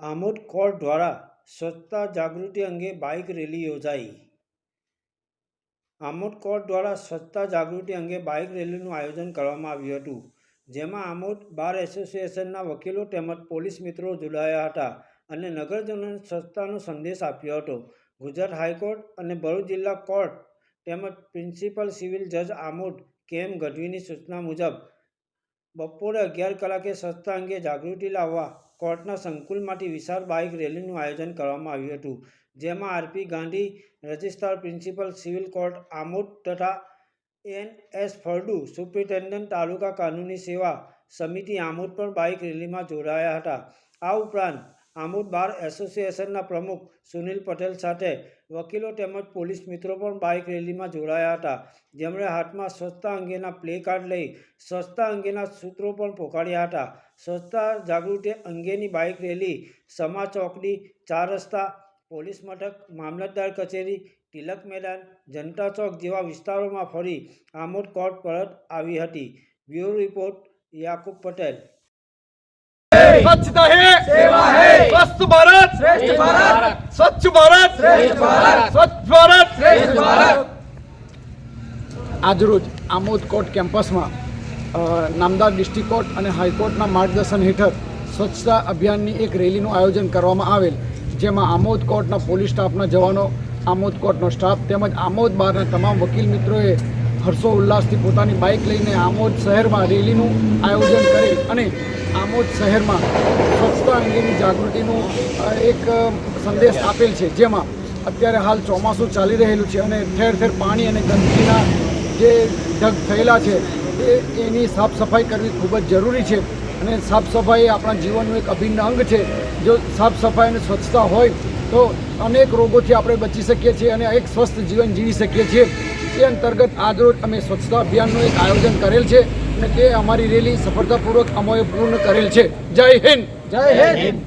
Amod court દ્વારા સ્વચ્છતા જાગૃતિ અંગે બાઇક રેલી યોજાઈ। આમોદ કોર્ટ દ્વારા સ્વચ્છતા જાગૃતિ અંગે બાઇક રેલીનું આયોજન કરવામાં આવ્યું હતું, જેમાં આમોદ બાર એસોસિએશનના વકીલો તેમજ પોલીસ મિત્રો જોડાયા હતા અને નગરજનોને સ્વચ્છતાનો સંદેશ આપ્યો હતો। ગુજરાત હાઈકોર્ટ અને ભરૂચ જિલ્લા કોર્ટ તેમજ પ્રિન્સિપલ સિવિલ જજ આમોદ કે.એમ. ગઢવીની સૂચના મુજબ બપોરે 11 કલાકે સ્વચ્છતા અંગે જાગૃતિ લાવવા કોર્ટના સંકુલમાંથી વિશાળ બાઇક રેલીનું આયોજન કરવામાં આવ્યું હતું, જેમાં R P. Gandhi, registrar principal civil court Amod તથા એન.એસ. ફળદુ, સુપ્રિન્ટેન્ડન્ટ તાલુકા કાનૂની સેવા સમિતિ આમોદ પણ બાઇક રેલીમાં જોડાયા હતા। આ ઉપરાંત આમોદ બાર એસોસિએશનના પ્રમુખ સુનિલ પટેલ સાથે વકીલો તેમજ પોલીસ મિત્રો પણ બાઇક રેલીમાં જોડાયા હતા, જેમણે હાથમાં સ્વચ્છતા અંગેના પ્લે કાર્ડ લઈ સ્વચ્છતા અંગેના સૂત્રો પણ પોકાળ્યા હતા। સ્વચ્છતા જાગૃતિ અંગેની બાઇક રેલી સમા ચોકડી, 4 રસ્તા, પોલીસ મથક, મામલતદાર કચેરી, તિલક મેદાન, જનતા ચોક જેવા વિસ્તારોમાં ફરી આમોદ કોર્ટ પરત આવી હતી। બ્યુરો રિપોર્ટ याकूब पटेल। स्वच्छता है सेवा है, स्वस्थ भारत श्रेष्ठ भारत, स्वच्छ भारत श्रेष्ठ भारत, स्वच्छ भारत श्रेष्ठ भारत। આજરોજ આમોદ કોર્ટ કેમ્પસમાં નામદાર ડિસ્ટ્રિક્ટ કોર્ટ અને હાઈકોર્ટના માર્ગદર્શન હેઠળ સ્વચ્છતા અભિયાનની એક રેલીનું આયોજન કરવામાં આવેલ, જેમાં આમોદ કોર્ટના પોલીસ સ્ટાફના જવાનો, આમોદ કોર્ટનો સ્ટાફ તેમજ આમોદ બહારના તમામ વકીલ મિત્રોએ હર્ષો ઉલ્લાસથી પોતાની બાઇક લઈને આમોદ શહેરમાં રેલીનું આયોજન કરેલ અને આમોદ શહેરમાં સ્વચ્છતા અંગેની જાગૃતિનું એક સંદેશ આપેલ છે, જેમાં અત્યારે હાલ ચોમાસું ચાલી રહેલું છે અને ઠેર ઠેર પાણી અને ગંદકીના જે ઢગ થયેલા છે એની સાફ સફાઈ કરવી ખૂબ જ જરૂરી છે અને સાફ સફાઈ આપણા જીવનનું એક અભિન્ન અંગ છે। જો સાફ સફાઈ અને સ્વચ્છતા હોય તો અનેક રોગોથી આપણે બચી શકીએ છીએ અને એક સ્વસ્થ જીવન જીવી શકીએ છીએ। એ અંતર્ગત આજરોજ અમે સ્વચ્છતા અભિયાનનું એક આયોજન કરેલ છે અને તે અમારી રેલી સફળતાપૂર્વક અમોએ પૂર્ણ કરેલ છે। જય હિન્દ, જય હિન્દ।